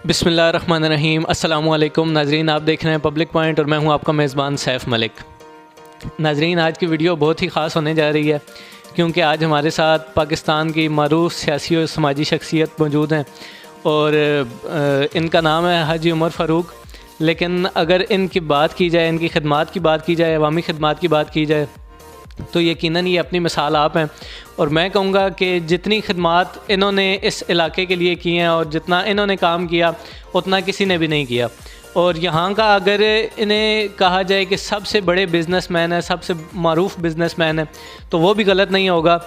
بسم اللہ الرحمن الرحیم۔ السلام علیکم ناظرین، آپ دیکھ رہے ہیں پبلک پوائنٹ اور میں ہوں آپ کا میزبان سیف ملک۔ ناظرین، آج کی ویڈیو بہت ہی خاص ہونے جا رہی ہے کیونکہ آج ہمارے ساتھ پاکستان کی معروف سیاسی اور سماجی شخصیت موجود ہیں اور ان کا نام ہے حاجی عمر فاروق۔ لیکن اگر ان کی بات کی جائے، ان کی خدمات کی بات کی جائے، عوامی خدمات کی بات کی جائے تو یقیناً یہ اپنی مثال آپ ہیں، اور میں کہوں گا کہ جتنی خدمات انہوں نے اس علاقے کے لیے کی ہیں اور جتنا انہوں نے کام کیا اتنا کسی نے بھی نہیں کیا۔ اور یہاں کا اگر انہیں کہا جائے کہ سب سے بڑے بزنس مین ہیں، سب سے معروف بزنس مین ہیں، تو وہ بھی غلط نہیں ہوگا۔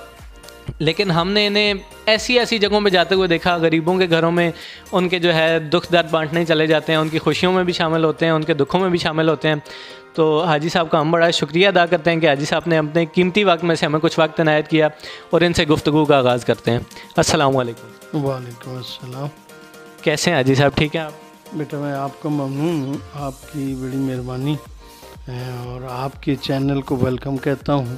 لیکن ہم نے انہیں ایسی جگہوں پہ جاتے ہوئے دیکھا، غریبوں کے گھروں میں ان کے جو ہے دکھ درد بانٹنے چلے جاتے ہیں، ان کی خوشیوں میں بھی شامل ہوتے ہیں، ان کے دکھوں میں بھی شامل ہوتے ہیں۔ تو حاجی صاحب کا ہم بڑا شکریہ ادا کرتے ہیں کہ حاجی صاحب نے اپنے قیمتی وقت میں سے ہمیں کچھ وقت عنایت کیا، اور ان سے گفتگو کا آغاز کرتے ہیں۔ السلام علیکم۔ وعلیکم السلام۔ کیسے ہیں حاجی صاحب؟ ٹھیک ہیں آپ؟ بیٹا میں آپ کا ممنون ہوں، آپ کی بڑی مہربانی ہے، اور آپ کے چینل کو ویلکم کہتا ہوں،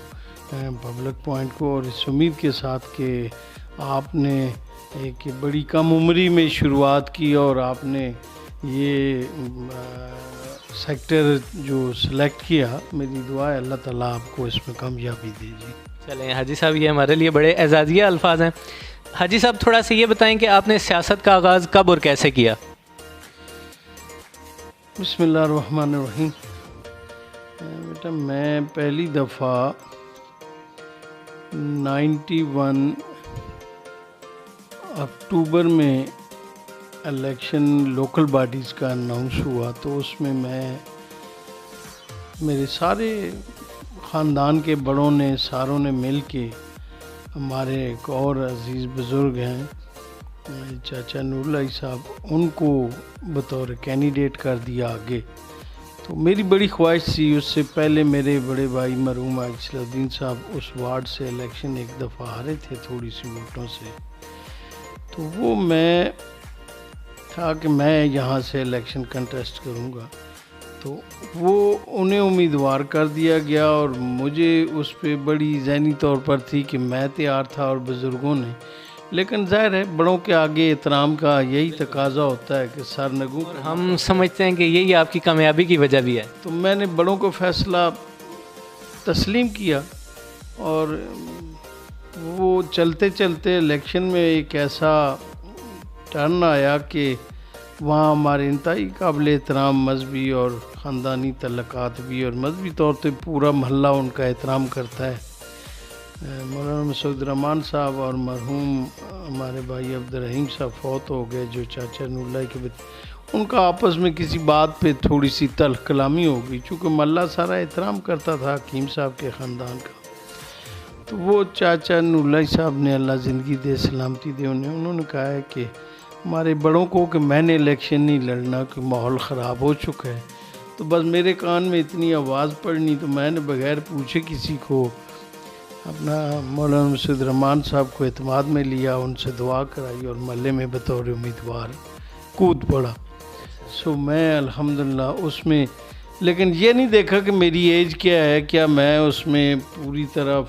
پبلک پوائنٹ کو، اور اس امید کے ساتھ کہ آپ نے ایک بڑی کم عمری میں شروعات کی اور آپ نے یہ سیکٹر جو سلیکٹ کیا، میری دعا ہے اللہ تعالیٰ آپ کو اس میں کامیابی دے جی۔ چلیں حاجی صاحب، یہ ہمارے لیے بڑے اعزازیہ الفاظ ہیں۔ حاجی صاحب تھوڑا سا یہ بتائیں کہ آپ نے سیاست کا آغاز کب اور کیسے کیا؟ بسم اللہ الرحمن الرحیم۔ بیٹا میں پہلی دفعہ 91 اکتوبر میں الیکشن لوکل باڈیز کا اناؤنس ہوا، تو اس میں میرے سارے خاندان کے بڑوں نے، ساروں نے مل کے، ہمارے ایک اور عزیز بزرگ ہیں چاچا نور اللہ صاحب، ان کو بطور کینڈیڈیٹ کر دیا آگے۔ تو میری بڑی خواہش تھی، اس سے پہلے میرے بڑے بھائی مرحوم عاجل الدین صاحب اس وارڈ سے الیکشن ایک دفعہ ہارے تھے تھوڑی سی ووٹوں سے، تو وہ میں تھا کہ میں یہاں سے الیکشن کنٹیسٹ کروں گا، تو وہ انہیں امیدوار کر دیا گیا، اور مجھے اس پہ بڑی ذہنی طور پر تھی کہ میں تیار تھا اور بزرگوں نے، لیکن ظاہر ہے بڑوں کے آگے احترام کا یہی تقاضا ہوتا ہے کہ سر نگوں اور ہم سمجھتے ہیں کہ یہی آپ کی کامیابی کی وجہ بھی ہے۔ تو میں نے بڑوں کو فیصلہ تسلیم کیا، اور وہ چلتے چلتے الیکشن میں ایک ایسا ٹرن آیا کہ وہاں ہمارے انتہائی قابل احترام مذہبی اور خاندانی تعلقات بھی، اور مذہبی طور پہ پورا محلہ ان کا احترام کرتا ہے، مولانا مسعود الرحمان صاحب اور مرحوم ہمارے بھائی عبدالرحیم صاحب فوت ہو گئے، جو چاچا نور اللہ کے ان کا آپس میں کسی بات پہ تھوڑی سی تلخ کلامی ہو گئی، چونکہ محلہ سارا احترام کرتا تھا حکیم صاحب کے خاندان کا۔ تو وہ چاچا نور اللہ صاحب نے، اللہ زندگی دے سلامتی دے انہوں نے کہا ہے کہ ہمارے بڑوں کو کہ میں نے الیکشن نہیں لڑنا، کہ ماحول خراب ہو چکا ہے، تو بس میرے کان میں اتنی آواز پڑنی، تو میں نے بغیر پوچھے کسی کو اپنا مولانا مسعود الرحمان صاحب کو اعتماد میں لیا، ان سے دعا کرائی اور محلے میں بطور امیدوار کود پڑا۔ سو میں الحمدللہ اس میں، لیکن یہ نہیں دیکھا کہ میری ایج کیا ہے، کیا میں اس میں پوری طرح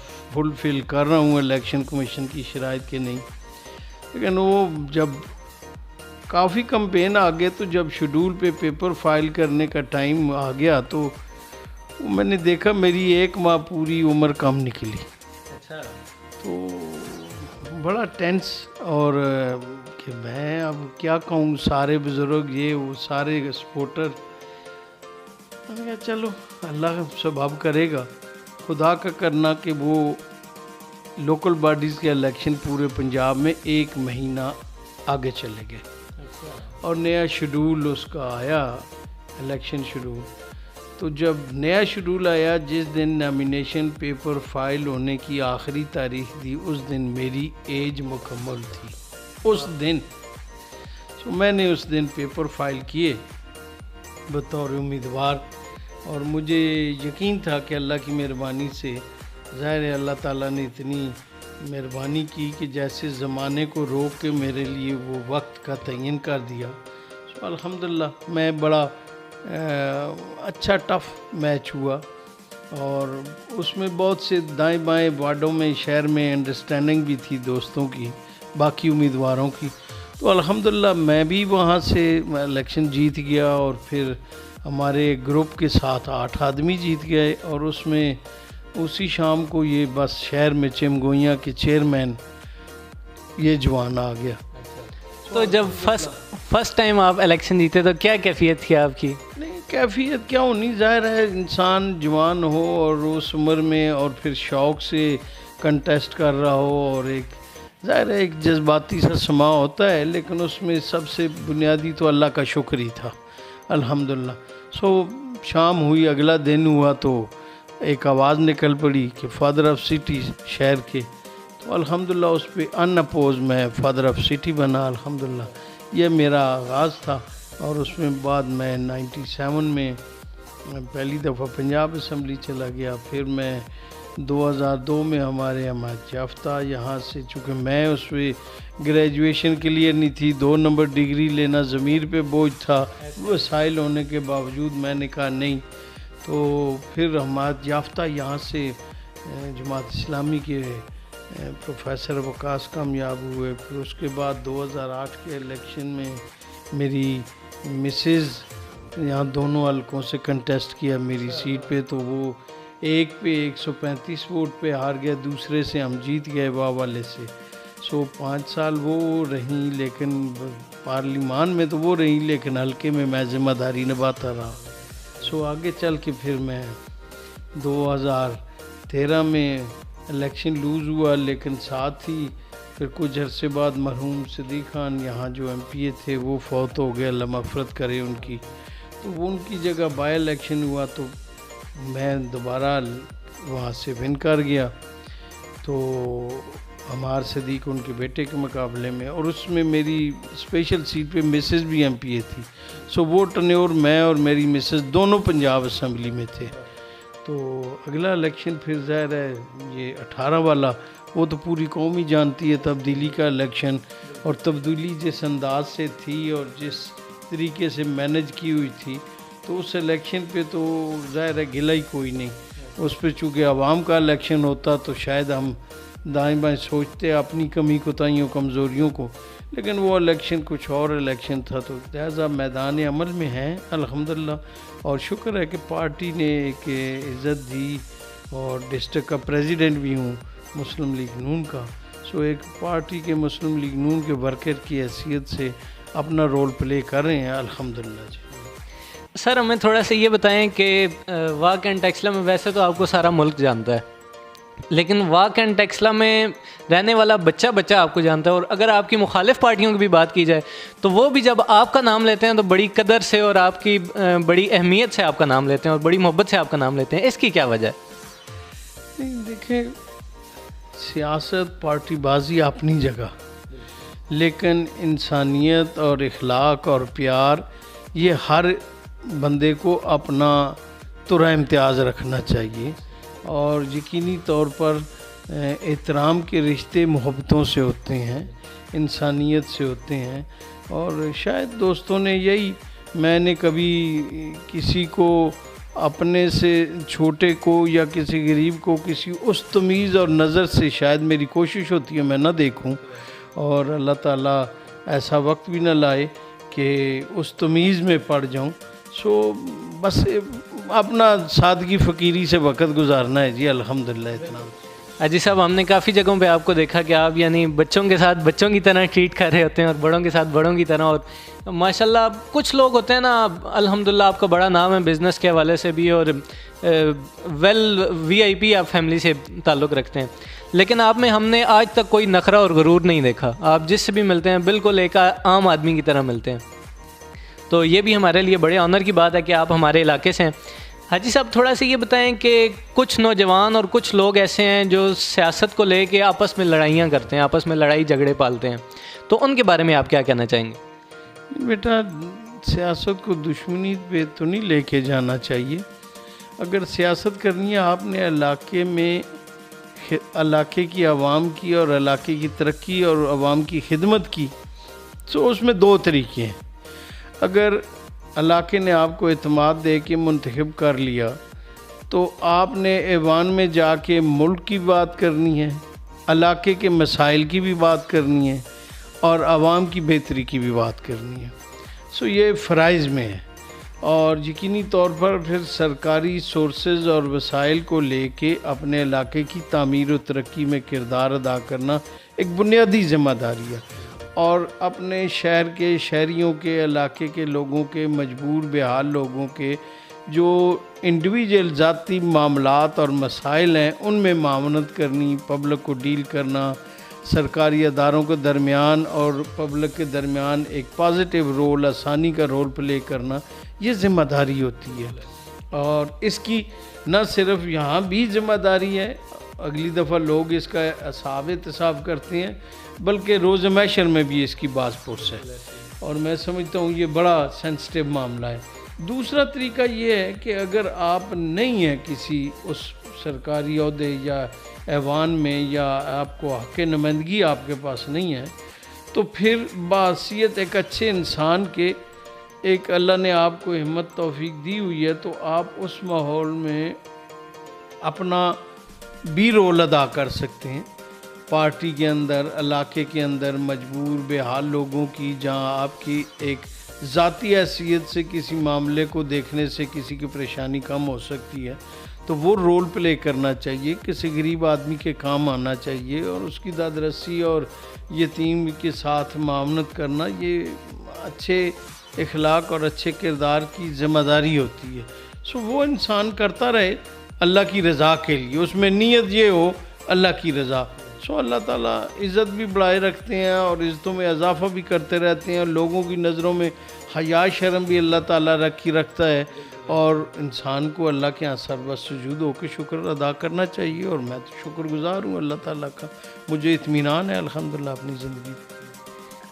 فل کر رہا ہوں الیکشن کمیشن کی شرائط کے نہیں، لیکن وہ جب کافی کمپین آگے، تو جب شیڈول پہ پیپر فائل کرنے کا ٹائم آ گیا، تو میں نے دیکھا میری 1 ماہ پوری عمر کم نکلی۔ تو بڑا ٹینس، اور کہ میں اب کیا کہوں، سارے بزرگ یہ وہ سارے سپورٹر، میں نے کہا چلو اللہ سبب کرے گا، خدا کا کرنا کہ وہ لوکل باڈیز کے الیکشن پورے پنجاب میں 1 مہینہ آگے چلے گئے، اور نیا شیڈول اس کا آیا، الیکشن شیڈول۔ تو جب نیا شیڈول آیا، جس دن نامینیشن پیپر فائل ہونے کی آخری تاریخ دی، اس دن میری ایج مکمل تھی، اس دن۔ تو میں نے اس دن پیپر فائل کیے بطور امیدوار، اور مجھے یقین تھا کہ اللہ کی مہربانی سے، ظاہر ہے اللہ تعالیٰ نے اتنی مہربانی کی کہ جیسے زمانے کو روک کے میرے لیے وہ وقت کا تعین کر دیا۔ سو الحمدللہ میں بڑا اچھا ٹف میچ ہوا، اور اس میں بہت سے دائیں بائیں وارڈوں میں شہر میں انڈرسٹینڈنگ بھی تھی دوستوں کی، باقی امیدواروں کی، تو الحمدللہ میں بھی وہاں سے الیکشن جیت گیا، اور پھر ہمارے گروپ کے ساتھ 8 آدمی جیت گئے، اور اس میں اسی شام کو یہ بس شہر میں چمگوئیاں کے چیئرمین یہ جوان آ گیا۔ تو جب فرسٹ ٹائم آپ الیکشن جیتے تو کیا کیفیت تھی آپ کی؟ نہیں، کیفیت کیا ہونی، ظاہر ہے انسان جوان ہو اور اس عمر میں، اور پھر شوق سے کنٹیسٹ کر رہا ہو، اور ایک ظاہر ہے ایک جذباتی سا سما ہوتا ہے، لیکن اس میں سب سے بنیادی تو اللہ کا شکر ہی تھا الحمدللہ۔ شام ہوئی، اگلا دن ہوا تو ایک آواز نکل پڑی کہ فادر آف سٹی شہر کے، تو الحمدللہ اس پہ ان اپوز میں فادر آف سٹی بنا الحمدللہ۔ یہ میرا آغاز تھا، اور اس میں بعد میں 97 میں پہلی دفعہ پنجاب اسمبلی چلا گیا، پھر میں 2002 میں ہمارے حمایت یافتہ یہاں سے، چونکہ میں اس پہ گریجویشن کلیئر نہیں تھی، 2 نمبر ڈگری لینا ضمیر پہ بوجھ تھا، وسائل ہونے کے باوجود میں نے کہا نہیں، تو پھر حمایت یافتہ یہاں سے جماعت اسلامی کے پروفیسر وقاص کامیاب ہوئے۔ پھر اس کے بعد 2008 کے الیکشن میں میری مسز یہاں دونوں حلقوں سے کنٹیسٹ کیا میری سیٹ پہ، تو وہ ایک پہ 135 ووٹ پہ ہار گیا، دوسرے سے ہم جیت گئے والے سے۔ 5 سال وہ رہیں، لیکن پارلیمان میں تو وہ رہیں، لیکن حلقے میں میں ذمہ داری نبھاتا رہا۔ آگے چل کے پھر میں 2013 میں الیکشن لوز ہوا، لیکن ساتھ ہی پھر کچھ عرصے بعد مرحوم صدیق خان یہاں جو ایم پی اے تھے وہ فوت ہو گئے، اللہ مغفرت کرے ان کی، تو وہ ان کی جگہ بائی الیکشن ہوا، تو میں دوبارہ وہاں سے ون کر گیا، تو ہمار صدیق ان کے بیٹے کے مقابلے میں، اور اس میں میری اسپیشل سیٹ پہ مسز بھی ایم پی اے تھی۔ وہ ٹنیور میں اور میری مسز دونوں پنجاب اسمبلی میں تھے۔ تو اگلا الیکشن پھر ظاہر ہے یہ 18 والا، وہ تو پوری قوم ہی جانتی ہے، تبدیلی کا الیکشن، اور تبدیلی جس انداز سے تھی اور جس طریقے سے مینج کی ہوئی تھی، تو اس الیکشن پہ تو ظاہر ہے گلہ ہی کوئی نہیں۔ اس پہ چونکہ عوام کا الیکشن ہوتا تو شاید ہم دائیں بائیں سوچتے اپنی کمی کوتاہیوں کمزوریوں کو، لیکن وہ الیکشن کچھ اور الیکشن تھا، تو لہٰذا میدان عمل میں ہیں الحمدللہ، اور شکر ہے کہ پارٹی نے ایک عزت دی، اور ڈسٹرکٹ کا پریزیڈنٹ بھی ہوں مسلم لیگ نون کا، ایک پارٹی کے مسلم لیگ نون کے ورکر کی حیثیت سے اپنا رول پلے کر رہے ہیں الحمدللہ جی۔ سر ہمیں تھوڑا سا یہ بتائیں کہ واک اینڈ ٹیکسلا میں ویسے تو آپ کو سارا ملک جانتا ہے، لیکن واک اینڈ ٹیکسلا میں رہنے والا بچہ آپ کو جانتا ہے، اور اگر آپ کی مخالف پارٹیوں کی بھی بات کی جائے تو وہ بھی جب آپ کا نام لیتے ہیں تو بڑی قدر سے اور آپ کی بڑی اہمیت سے آپ کا نام لیتے ہیں، اور بڑی محبت سے آپ کا نام لیتے ہیں، اس کی کیا وجہ ہے؟ دیکھیں، سیاست پارٹی بازی اپنی جگہ، لیکن انسانیت اور اخلاق اور پیار یہ ہر بندے کو اپنا ترا امتیاز رکھنا چاہیے، اور یقینی طور پر احترام کے رشتے محبتوں سے ہوتے ہیں، انسانیت سے ہوتے ہیں، اور شاید دوستوں نے یہی، میں نے کبھی کسی کو اپنے سے چھوٹے کو یا کسی غریب کو کسی اس تمیز اور نظر سے، شاید میری کوشش ہوتی ہے میں نہ دیکھوں، اور اللہ تعالیٰ ایسا وقت بھی نہ لائے کہ اس تمیز میں پڑ جاؤں۔ بس اپنا سادگی فقیری سے وقت گزارنا ہے جی الحمدللہ اتنا۔ اجی صاحب، ہم نے کافی جگہوں پہ آپ کو دیکھا کہ آپ یعنی بچوں کے ساتھ بچوں کی طرح ٹریٹ کر رہے ہوتے ہیں، اور بڑوں کے ساتھ بڑوں کی طرح، اور ماشاءاللہ کچھ لوگ ہوتے ہیں نا، الحمدللہ آپ کا بڑا نام ہے بزنس کے حوالے سے بھی، اور وی آئی پی آپ فیملی سے تعلق رکھتے ہیں، لیکن آپ میں ہم نے آج تک کوئی نخرہ اور غرور نہیں دیکھا، آپ جس سے بھی ملتے ہیں بالکل ایک عام آدمی کی طرح ملتے ہیں، تو یہ بھی ہمارے لیے بڑے آنر کی بات ہے کہ آپ ہمارے علاقے سے ہیں۔ حاجی صاحب، تھوڑا سا یہ بتائیں کہ کچھ نوجوان اور کچھ لوگ ایسے ہیں جو سیاست کو لے کے آپس میں لڑائیاں کرتے ہیں، آپس میں لڑائی جھگڑے پالتے ہیں، تو ان کے بارے میں آپ کیا کہنا چاہیں گے؟ بیٹا، سیاست کو دشمنی پہ تو نہیں لے کے جانا چاہیے۔ اگر سیاست کرنی ہے آپ نے علاقے میں، علاقے کی عوام کی اور علاقے کی ترقی اور عوام کی خدمت کی، تو اس میں 2 طریقے ہیں۔ اگر علاقے نے آپ کو اعتماد دے کے منتخب کر لیا تو آپ نے ایوان میں جا کے ملک کی بات کرنی ہے، علاقے کے مسائل کی بھی بات کرنی ہے، اور عوام کی بہتری کی بھی بات کرنی ہے. سو یہ فرائض میں ہے. اور یقینی طور پر پھر سرکاری سورسز اور وسائل کو لے کے اپنے علاقے کی تعمیر و ترقی میں کردار ادا کرنا ایک بنیادی ذمہ داری ہے. اور اپنے شہر کے شہریوں کے علاقے کے لوگوں کے مجبور بحال لوگوں کے جو انڈیویجول ذاتی معاملات اور مسائل ہیں ان میں معاونت کرنی، پبلک کو ڈیل کرنا، سرکاری اداروں کے درمیان اور پبلک کے درمیان ایک پازیٹیو رول، آسانی کا رول پلے کرنا، یہ ذمہ داری ہوتی ہے. اور اس کی نہ صرف یہاں بھی ذمہ داری ہے، اگلی دفعہ لوگ اس کا حساب احتساب کرتے ہیں، بلکہ روز محشر میں بھی اس کی باز پرس ہے. اور میں سمجھتا ہوں یہ بڑا سینسٹیو معاملہ ہے. دوسرا طریقہ یہ ہے کہ اگر آپ نہیں ہیں کسی اس سرکاری عہدے یا ایوان میں، یا آپ کو حق نمائندگی آپ کے پاس نہیں ہے، تو پھر بحیثیت ایک اچھے انسان کے، ایک اللہ نے آپ کو ہمت توفیق دی ہوئی ہے، تو آپ اس ماحول میں اپنا بھی رول ادا کر سکتے ہیں. پارٹی کے اندر، علاقے کے اندر مجبور بحال لوگوں کی، جہاں آپ کی ایک ذاتی حیثیت سے کسی معاملے کو دیکھنے سے کسی کی پریشانی کم ہو سکتی ہے، تو وہ رول پلے کرنا چاہیے. کسی غریب آدمی کے کام آنا چاہیے، اور اس کی داد رسی اور یتیم کے ساتھ معاونت کرنا، یہ اچھے اخلاق اور اچھے کردار کی ذمہ داری ہوتی ہے. سو وہ انسان کرتا رہے اللہ کی رضا کے لیے، اس میں نیت یہ ہو اللہ کی رضا. سو اللہ تعالیٰ عزت بھی بڑھائے رکھتے ہیں اور عزتوں میں اضافہ بھی کرتے رہتے ہیں، اور لوگوں کی نظروں میں حیا شرم بھی اللہ تعالیٰ رکھتا ہے. اور انسان کو اللہ کے ہاں سربت سجود ہو کے شکر ادا کرنا چاہیے. اور میں تو شکر گزار ہوں اللہ تعالیٰ کا، مجھے اطمینان ہے الحمدللہ اپنی زندگی.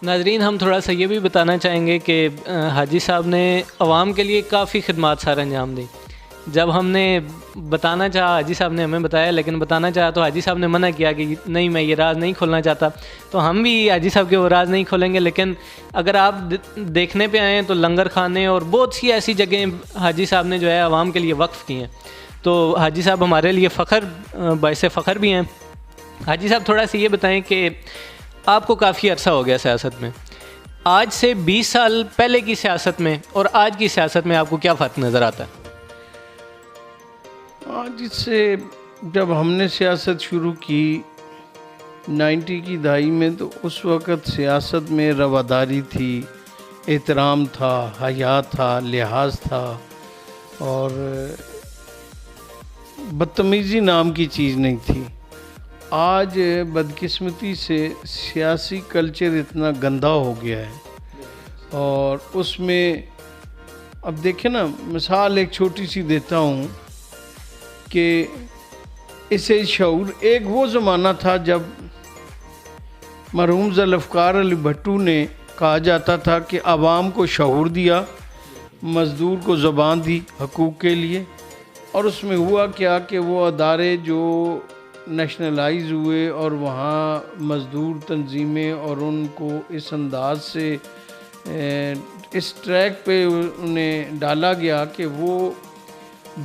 ناظرین، ہم تھوڑا سا یہ بھی بتانا چاہیں گے کہ حاجی صاحب نے عوام کے لیے کافی خدمات سر انجام دیں. جب ہم نے بتانا چاہا، حاجی صاحب نے ہمیں بتایا، لیکن بتانا چاہا تو حاجی صاحب نے منع کیا کہ نہیں، میں یہ راز نہیں کھولنا چاہتا. تو ہم بھی حاجی صاحب کے وہ راز نہیں کھولیں گے، لیکن اگر آپ دیکھنے پہ آئیں تو لنگر خانے اور بہت سی ایسی جگہیں حاجی صاحب نے جو ہے عوام کے لیے وقف کی ہیں. تو حاجی صاحب ہمارے لیے باعث فخر بھی ہیں. حاجی صاحب تھوڑا سا یہ بتائیں کہ آپ کو کافی عرصہ ہو گیا سیاست میں، آج سے 20 سال پہلے کی سیاست میں اور آج کی سیاست میں آپ کو کیا فرق نظر آتا ہے؟ آج سے جب ہم نے سیاست شروع کی 90 کی دہائی میں، تو اس وقت سیاست میں رواداری تھی، احترام تھا، حیا تھا، لحاظ تھا، اور بدتمیزی نام کی چیز نہیں تھی. آج بدقسمتی سے سیاسی کلچر اتنا گندا ہو گیا ہے، اور اس میں اب دیکھیں نا، مثال ایک چھوٹی سی دیتا ہوں کہ اسے شعور، ایک وہ زمانہ تھا جب مرحوم ذوالفقار علی بھٹو نے کہا جاتا تھا کہ عوام کو شعور دیا، مزدور کو زبان دی حقوق کے لیے. اور اس میں ہوا کیا کہ وہ ادارے جو نیشنلائز ہوئے، اور وہاں مزدور تنظیمیں اور ان کو اس انداز سے اس ٹریک پہ انہیں ڈالا گیا کہ وہ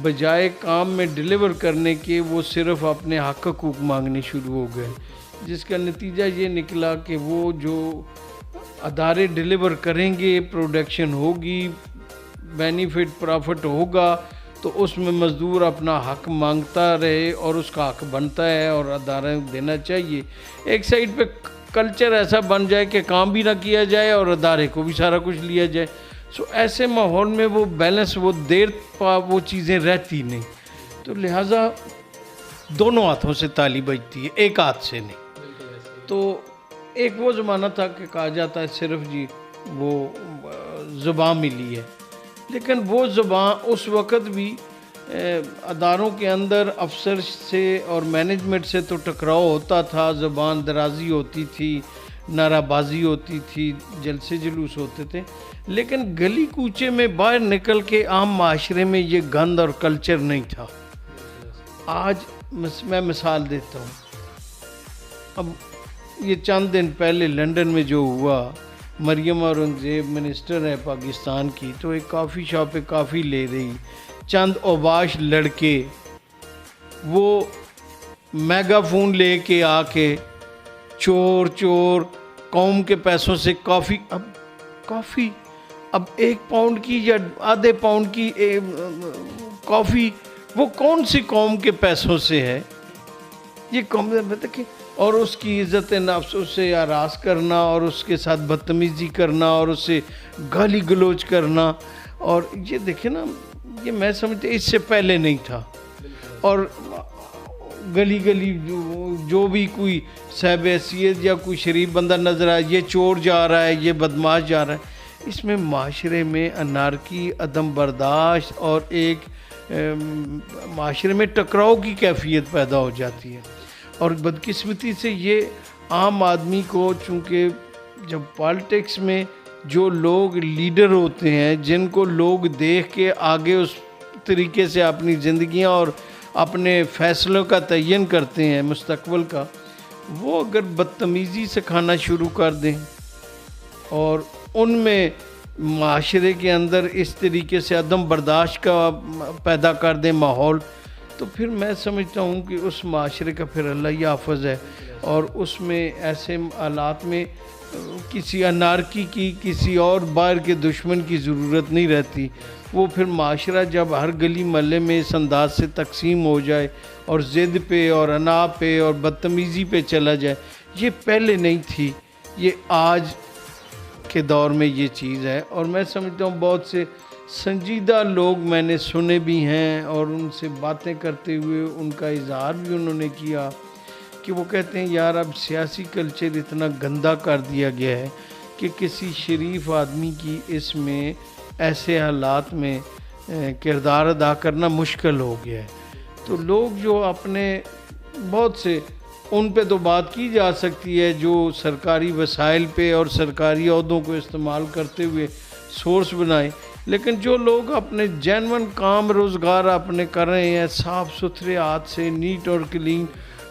بجائے کام میں ڈیلیور کرنے کے وہ صرف اپنے حق حقوق مانگنے شروع ہو گئے، جس کا نتیجہ یہ نکلا کہ وہ جو ادارے ڈیلیور کریں گے، پروڈکشن ہوگی، بینیفٹ پرافٹ ہوگا، تو اس میں مزدور اپنا حق مانگتا رہے اور اس کا حق بنتا ہے اور ادارے دینا چاہیے. ایک سائڈ پہ کلچر ایسا بن جائے کہ کام بھی نہ کیا جائے اور ادارے کو بھی سارا کچھ لیا جائے. سو ایسے ماحول میں وہ بیلنس، وہ دیر پا وہ چیزیں رہتی نہیں. تو لہٰذا دونوں ہاتھوں سے تالی بجتی ہے، ایک ہاتھ سے نہیں. تو ایک وہ زمانہ تھا کہ کہا جاتا ہے صرف جی وہ زبان ملی ہے، لیکن وہ زبان اس وقت بھی اداروں کے اندر افسر سے اور مینجمنٹ سے تو ٹکراؤ ہوتا تھا، زبان درازی ہوتی تھی، نعرہ بازی ہوتی تھی، جلسے جلوس ہوتے تھے، لیکن گلی کوچے میں باہر نکل کے عام معاشرے میں یہ گند اور کلچر نہیں تھا. آج میں مثال دیتا ہوں. اب یہ چند دن پہلے لنڈن میں جو ہوا، مریم اورنگزیب منسٹر ہے پاکستان کی، تو ایک کافی شاپ پہ کافی لے رہی، چند اوباش لڑکے وہ میگا فون لے کے آ کے چور چور قوم کے پیسوں سے کافی اب 1 پاؤنڈ کی یا آدھے پاؤنڈ کی کافی وہ کون سی قوم کے پیسوں سے ہے؟ یہ قوم دیکھیں، اور اس کی عزت نفس اسے ہراس کرنا اور اس کے ساتھ بدتمیزی کرنا اور اسے گالی گلوچ کرنا، اور یہ دیکھیں نا، یہ میں سمجھتا اس سے پہلے نہیں تھا. اور گلی جو بھی کوئی صاحب حیثیت یا کوئی شریف بندہ نظر آئے، یہ چور جا رہا ہے، یہ بدماش جا رہا ہے، اس میں معاشرے میں انارکی، عدم برداشت اور ایک معاشرے میں ٹکراؤ کی کیفیت پیدا ہو جاتی ہے. اور بدقسمتی سے یہ عام آدمی کو، چونکہ جب پالیٹکس میں جو لوگ لیڈر ہوتے ہیں، جن کو لوگ دیکھ کے آگے اس طریقے سے اپنی زندگیاں اور اپنے فیصلوں کا تعین کرتے ہیں مستقبل کا، وہ اگر بدتمیزی سے کھانا شروع کر دیں اور ان میں معاشرے کے اندر اس طریقے سے عدم برداشت کا پیدا کر دیں ماحول، تو پھر میں سمجھتا ہوں کہ اس معاشرے کا پھر اللہ ہی حافظ ہے. اور اس میں ایسے حالات میں کسی انارکی کی، کسی اور باہر کے دشمن کی ضرورت نہیں رہتی. وہ پھر معاشرہ جب ہر گلی محلے میں اس انداز سے تقسیم ہو جائے اور ضد پہ اور انا پہ اور بدتمیزی پہ چلا جائے، یہ پہلے نہیں تھی، یہ آج کے دور میں یہ چیز ہے. اور میں سمجھتا ہوں بہت سے سنجیدہ لوگ میں نے سنے بھی ہیں، اور ان سے باتیں کرتے ہوئے ان کا اظہار بھی انہوں نے کیا کہ وہ کہتے ہیں یار اب سیاسی کلچر اتنا گندا کر دیا گیا ہے کہ کسی شریف آدمی کی اس میں ایسے حالات میں کردار ادا کرنا مشکل ہو گیا ہے. تو لوگ جو اپنے بہت سے، ان پہ تو بات کی جا سکتی ہے جو سرکاری وسائل پہ اور سرکاری عہدوں کو استعمال کرتے ہوئے سورس بنائیں، لیکن جو لوگ اپنے جینون کام روزگار اپنے کر رہے ہیں صاف ستھرے ہاتھ سے، نیٹ اور کلین،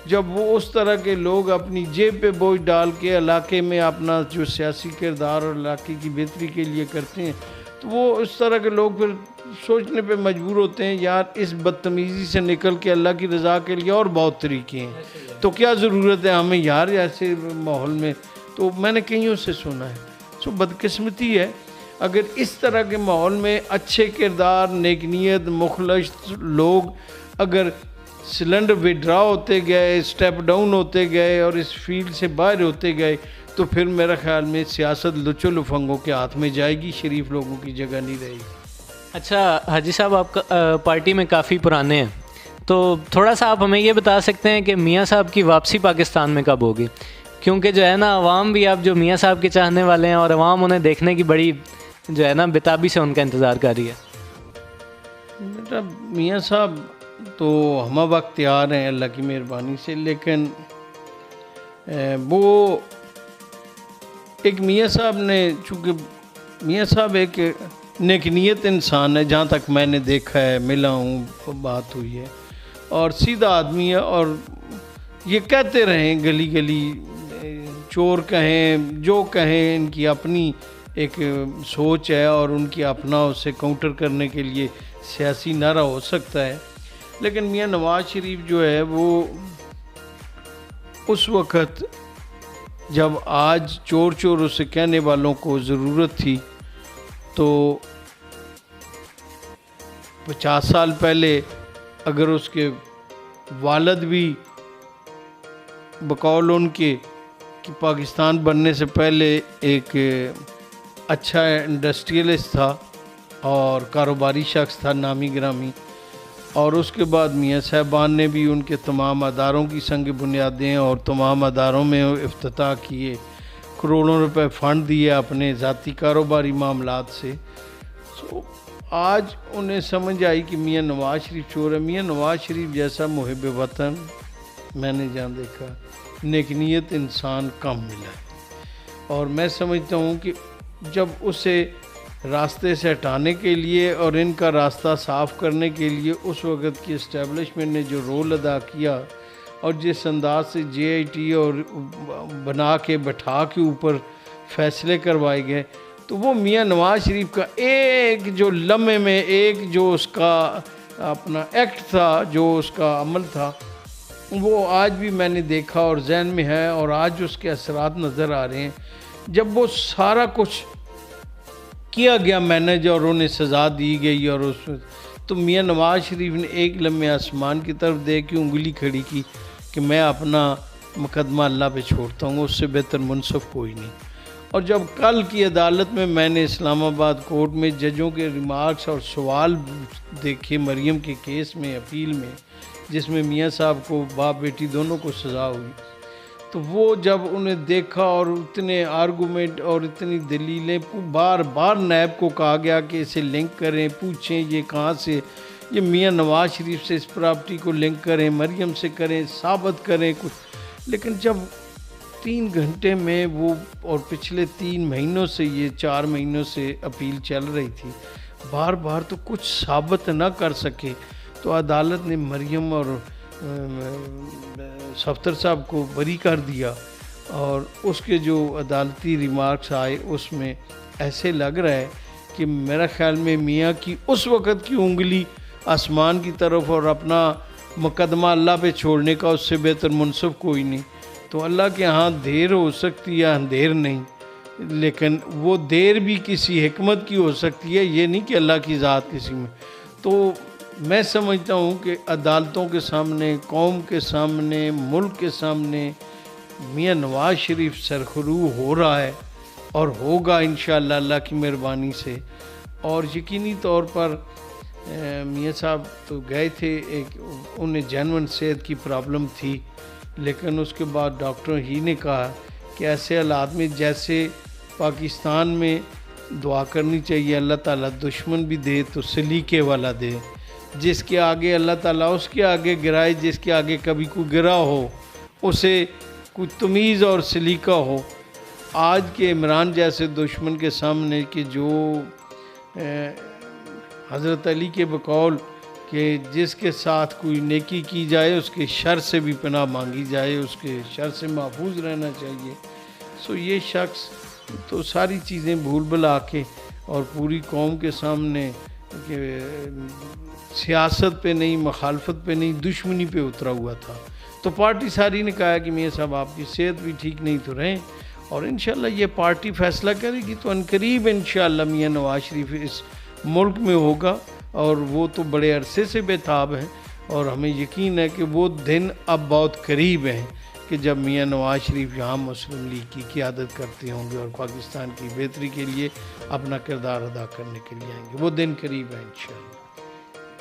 جب وہ اس طرح کے لوگ اپنی جیب پہ بوجھ ڈال کے علاقے میں اپنا جو سیاسی کردار اور علاقے کی بہتری کے لیے کرتے ہیں، تو وہ اس طرح کے لوگ پھر سوچنے پہ مجبور ہوتے ہیں یار اس بدتمیزی سے نکل کے اللہ کی رضا کے لیے اور بہت طریقے ہیں، تو کیا ضرورت ہے ہمیں یار ایسے ماحول میں. تو میں نے کئیوں سے سنا ہے. بدقسمتی ہے اگر اس طرح کے ماحول میں اچھے کردار، نیک نیت، مخلص لوگ اگر سلنڈر وڈرا ہوتے گئے، سٹیپ ڈاؤن ہوتے گئے اور اس فیلڈ سے باہر ہوتے گئے، تو پھر میرا خیال میں سیاست لچو لفنگوں کے ہاتھ میں جائے گی، شریف لوگوں کی جگہ نہیں رہے گی. اچھا حاجی صاحب، آپ پارٹی میں کافی پرانے ہیں، تو تھوڑا سا آپ ہمیں یہ بتا سکتے ہیں کہ میاں صاحب کی واپسی پاکستان میں کب ہوگی؟ کیونکہ جو ہے نا عوام بھی اب جو میاں صاحب کے چاہنے والے ہیں، اور عوام انہیں دیکھنے کی بڑی جو ہے نا بتابی سے ان کا انتظار کر رہی ہے. بیٹا میاں صاحب تو ہمہ وقت تیار ہیں اللہ کی مہربانی سے، لیکن وہ ایک میاں صاحب نے، چونکہ میاں صاحب ایک نیک نیت انسان ہے، جہاں تک میں نے دیکھا ہے، ملا ہوں، بات ہوئی ہے، اور سیدھا آدمی ہے، اور یہ کہتے رہیں گلی گلی، چور کہیں جو کہیں، ان کی اپنی ایک سوچ ہے اور ان کی اپنا اسے کاؤنٹر کرنے کے لیے سیاسی نعرہ ہو سکتا ہے. لیکن میاں نواز شریف جو ہے وہ اس وقت جب آج چور چور اسے کہنے والوں کو ضرورت تھی، تو 50 سال پہلے اگر اس کے والد بھی بقول ان کے کہ پاکستان بننے سے پہلے ایک اچھا انڈسٹریلسٹ تھا اور کاروباری شخص تھا نامی گرامی، اور اس کے بعد میاں صاحبان نے بھی ان کے تمام اداروں کی سنگ بنیادیں اور تمام اداروں میں افتتاح کیے، کروڑوں روپے فنڈ دیے اپنے ذاتی کاروباری معاملات سے. آج انہیں سمجھ آئی کہ میاں نواز شریف چور ہے. میاں نواز شریف جیسا محب وطن میں نے جہاں دیکھا، نیک نیت انسان کم ملا ہے، اور میں سمجھتا ہوں کہ جب اسے راستے سے ہٹانے کے لیے اور ان کا راستہ صاف کرنے کے لیے اس وقت کی اسٹیبلشمنٹ نے جو رول ادا کیا اور جس انداز سے جے آئی ٹی اور بنا کے بٹھا کے اوپر فیصلے کروائے گئے، تو وہ میاں نواز شریف کا ایک جو لمحے میں ایک جو اس کا اپنا ایکٹ تھا، جو اس کا عمل تھا، وہ آج بھی میں نے دیکھا اور ذہن میں ہے، اور آج اس کے اثرات نظر آ رہے ہیں۔ جب وہ سارا کچھ کیا گیا مینج اور انہیں سزا دی گئی، اور اس تو میاں نواز شریف نے ایک لمحے آسمان کی طرف دیکھ کے انگلی کھڑی کی کہ میں اپنا مقدمہ اللہ پہ چھوڑتا ہوں، اس سے بہتر منصف کوئی نہیں۔ اور جب کل کی عدالت میں نے اسلام آباد کورٹ میں ججوں کے ریمارکس اور سوال دیکھے مریم کے کیس میں، اپیل میں، جس میں میاں صاحب کو باپ بیٹی دونوں کو سزا ہوئی، تو وہ جب انہیں دیکھا اور اتنے آرگومنٹ اور اتنی دلیلیں، بار بار نیب کو کہا گیا کہ اسے لنک کریں، پوچھیں یہ کہاں سے، یہ میاں نواز شریف سے اس پراپرٹی کو لنک کریں، مریم سے کریں، ثابت کریں کچھ، لیکن جب 3 گھنٹے میں وہ، اور پچھلے 3 مہینوں سے، یہ 4 مہینوں سے اپیل چل رہی تھی، بار بار تو کچھ ثابت نہ کر سکے، تو عدالت نے مریم اور صفدر صاحب کو بری کر دیا۔ اور اس کے جو عدالتی ریمارکس آئے اس میں ایسے لگ رہا ہے کہ میرا خیال میں میاں کی اس وقت کی انگلی آسمان کی طرف اور اپنا مقدمہ اللہ پہ چھوڑنے کا اس سے بہتر منصف کوئی نہیں۔ تو اللہ کے ہاں دیر ہو سکتی ہے، اندھیر نہیں، لیکن وہ دیر بھی کسی حکمت کی ہو سکتی ہے، یہ نہیں کہ اللہ کی ذات کسی میں۔ تو میں سمجھتا ہوں کہ عدالتوں کے سامنے، قوم کے سامنے، ملک کے سامنے میاں نواز شریف سرخرو ہو رہا ہے، اور ہوگا انشاءاللہ اللہ کی مہربانی سے۔ اور یقینی طور پر میاں صاحب تو گئے تھے، انہیں جینون صحت کی پرابلم تھی، لیکن اس کے بعد ڈاکٹروں ہی نے کہا کہ ایسے حالات میں جیسے پاکستان میں دعا کرنی چاہیے، اللہ تعالیٰ دشمن بھی دے تو سلیقے والا دے، جس کے آگے اللہ تعالیٰ اس کے آگے گرائے، جس کے آگے کبھی کوئی گرا ہو اسے کچھ تمیز اور سلیقہ ہو۔ آج کے عمران جیسے دشمن کے سامنے کہ جو حضرت علی کے بقول کہ جس کے ساتھ کوئی نیکی کی جائے اس کے شر سے بھی پناہ مانگی جائے، اس کے شر سے محفوظ رہنا چاہیے، سو یہ شخص تو ساری چیزیں بھول بھلا کے اور پوری قوم کے سامنے کہ سیاست پہ نہیں، مخالفت پہ نہیں، دشمنی پہ اترا ہوا تھا۔ تو پارٹی ساری نے کہا کہ میاں صاحب آپ کی صحت بھی ٹھیک نہیں تو رہیں، اور انشاءاللہ یہ پارٹی فیصلہ کرے گی تو عنقریب انشاءاللہ میاں نواز شریف اس ملک میں ہوگا، اور وہ تو بڑے عرصے سے بے تاب ہیں، اور ہمیں یقین ہے کہ وہ دن اب بہت قریب ہیں کہ جب میاں نواز شریف یہاں مسلم لیگ کی قیادت کرتے ہوں گے اور پاکستان کی بہتری کے لیے اپنا کردار ادا کرنے کے لیے آئیں گے، وہ دن قریب ہیں انشاءاللہ۔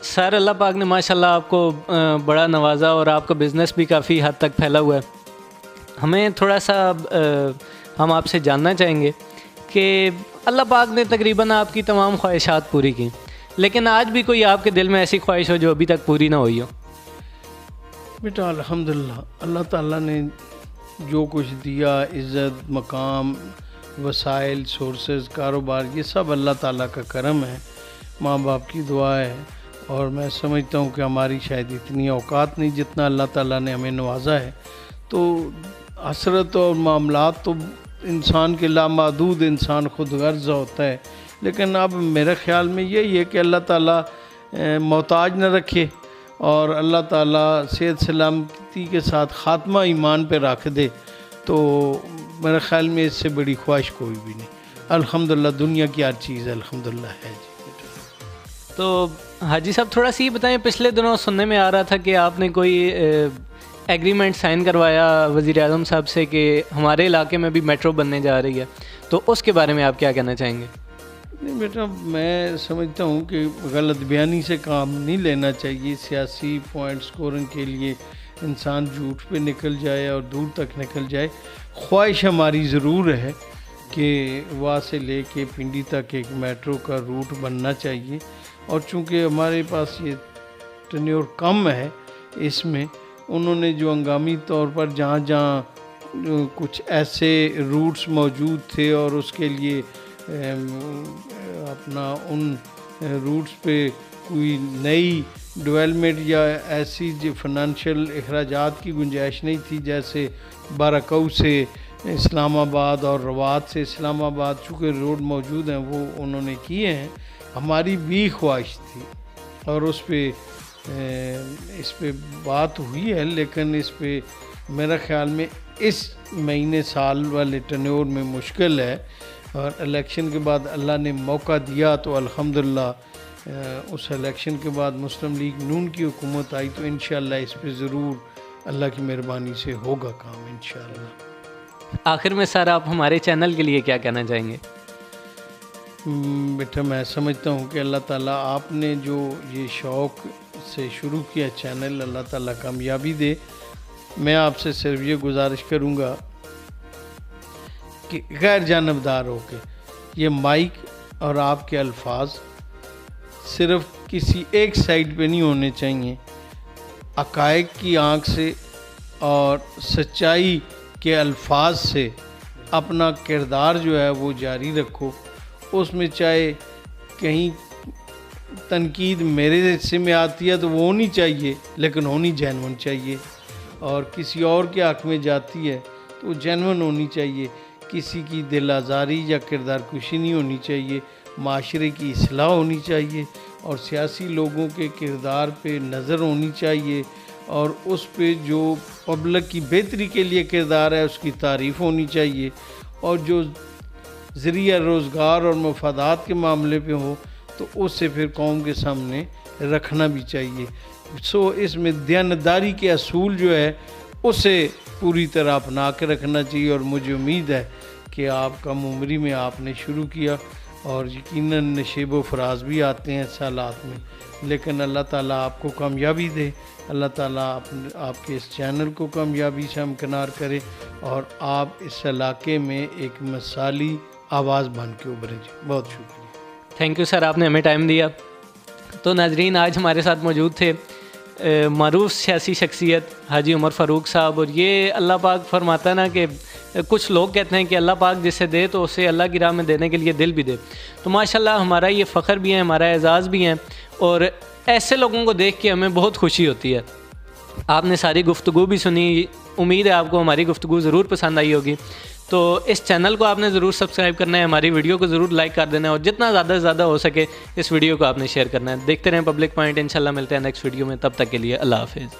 سر اللہ پاک نے ماشاءاللہ آپ کو بڑا نوازا، اور آپ کا بزنس بھی کافی حد تک پھیلا ہوا ہے۔ ہمیں تھوڑا سا ہم آپ سے جاننا چاہیں گے کہ اللہ پاک نے تقریباً آپ کی تمام خواہشات پوری کی، لیکن آج بھی کوئی آپ کے دل میں ایسی خواہش ہو جو ابھی تک پوری نہ ہوئی ہو؟ بیٹا الحمدللہ اللہ تعالیٰ نے جو کچھ دیا، عزت، مقام، وسائل، سورسز، کاروبار، یہ سب اللہ تعالیٰ کا کرم ہے، ماں باپ کی دعا ہے، اور میں سمجھتا ہوں کہ ہماری شاید اتنی اوقات نہیں جتنا اللہ تعالیٰ نے ہمیں نوازا ہے۔ تو حسرت اور معاملات تو انسان کے لامحدود، انسان خود غرض ہوتا ہے، لیکن اب میرے خیال میں یہی ہے کہ اللہ تعالیٰ محتاج نہ رکھے، اور اللہ تعالیٰ صحت سلامتی کے ساتھ خاتمہ ایمان پہ رکھ دے، تو میرے خیال میں اس سے بڑی خواہش کوئی بھی نہیں۔ الحمدللہ دنیا کی ہر چیز الحمدللہ ہے جی۔ تو حاجی صاحب تھوڑا سی بتائیں، پچھلے دنوں سننے میں آ رہا تھا کہ آپ نے کوئی ایگریمنٹ سائن کروایا وزیر اعظم صاحب سے کہ ہمارے علاقے میں بھی میٹرو بننے جا رہی ہے، تو اس کے بارے میں آپ کیا کہنا چاہیں گے؟ نہیں بیٹا، میں سمجھتا ہوں کہ غلط بیانی سے کام نہیں لینا چاہیے، سیاسی پوائنٹ سکورنگ کے لیے انسان جھوٹ پہ نکل جائے اور دور تک نکل جائے۔ خواہش ہماری ضرور ہے کہ وہاں سے لے کے پنڈی تک ایک میٹرو کا روٹ بننا چاہیے، اور چونکہ ہمارے پاس یہ ٹینیور کم ہے، اس میں انہوں نے جو ہنگامی طور پر جہاں جہاں کچھ ایسے روٹس موجود تھے اور اس کے لیے اپنا ان روٹس پہ کوئی نئی ڈیولپمنٹ یا ایسی جو فنانشل اخراجات کی گنجائش نہیں تھی، جیسے بارکو سے اسلام آباد اور روات سے اسلام آباد چونکہ روڈ موجود ہیں وہ انہوں نے کیے ہیں۔ ہماری بھی خواہش تھی اور اس پہ اس پہ بات ہوئی ہے، لیکن اس پہ میرا خیال میں اس مہینے سال والے ٹنیور میں مشکل ہے، اور الیکشن کے بعد اللہ نے موقع دیا تو الحمدللہ اس الیکشن کے بعد مسلم لیگ نون کی حکومت آئی، تو انشاءاللہ اس پہ ضرور اللہ کی مہربانی سے ہوگا کام انشاءاللہ۔ آخر میں سر آپ ہمارے چینل کے لیے کیا کہنا چاہیں گے؟ بیٹا میں سمجھتا ہوں کہ اللہ تعالیٰ آپ نے جو یہ شوق سے شروع کیا چینل، اللہ تعالیٰ کامیابی دے۔ میں آپ سے صرف یہ گزارش کروں گا کہ غیر جانبدار ہو کے یہ مائک اور آپ کے الفاظ صرف کسی ایک سائڈ پہ نہیں ہونے چاہیے، حقائق کی آنکھ سے اور سچائی کے الفاظ سے اپنا کردار جو ہے وہ جاری رکھو۔ اس میں چاہے کہیں تنقید میرے حصے میں آتی ہے تو وہ ہونی چاہیے، لیکن ہونی جینون چاہیے، اور کسی اور کے حق میں جاتی ہے تو جینون ہونی چاہیے، کسی کی دل آزاری یا کردار کشی نہیں ہونی چاہیے، معاشرے کی اصلاح ہونی چاہیے، اور سیاسی لوگوں کے کردار پہ نظر ہونی چاہیے، اور اس پہ جو پبلک کی بہتری کے لیے کردار ہے اس کی تعریف ہونی چاہیے، اور جو ذریعہ روزگار اور مفادات کے معاملے پہ ہو تو اس سے پھر قوم کے سامنے رکھنا بھی چاہیے۔ اس میں دیانتداری کے اصول جو ہے اسے پوری طرح اپنا کے رکھنا چاہیے، اور مجھے امید ہے کہ آپ کم عمری میں آپ نے شروع کیا، اور یقیناً نشیب و فراز بھی آتے ہیں سالات میں، لیکن اللہ تعالیٰ آپ کو کامیابی دے، اللہ تعالیٰ آپ کے اس چینل کو کامیابی سے ہمکنار کرے، اور آپ اس علاقے میں ایک مثالی آواز بن کے ابھریں۔ جی بہت شکریہ۔ تھینک یو سر، آپ نے ہمیں ٹائم دیا۔ تو ناظرین، آج ہمارے ساتھ موجود تھے معروف سیاسی شخصیت حاجی عمر فاروق صاحب، اور یہ اللہ پاک فرماتا ہے نا کہ کچھ لوگ کہتے ہیں کہ اللہ پاک جسے دے تو اسے اللہ کی راہ میں دینے کے لیے دل بھی دے، تو ماشاءاللہ ہمارا یہ فخر بھی ہے، ہمارا اعزاز بھی ہے، اور ایسے لوگوں کو دیکھ کے ہمیں بہت خوشی ہوتی ہے۔ آپ نے ساری گفتگو بھی سنی، امید ہے آپ کو ہماری گفتگو ضرور پسند آئی ہوگی، تو اس چینل کو آپ نے ضرور سبسکرائب کرنا ہے، ہماری ویڈیو کو ضرور لائک کر دینا ہے، اور جتنا زیادہ سے زیادہ ہو سکے اس ویڈیو کو آپ نے شیئر کرنا ہے۔ دیکھتے رہیں پبلک پوائنٹ، انشاءاللہ ملتے ہیں نیکسٹ ویڈیو میں، تب تک کے لیے اللہ حافظ۔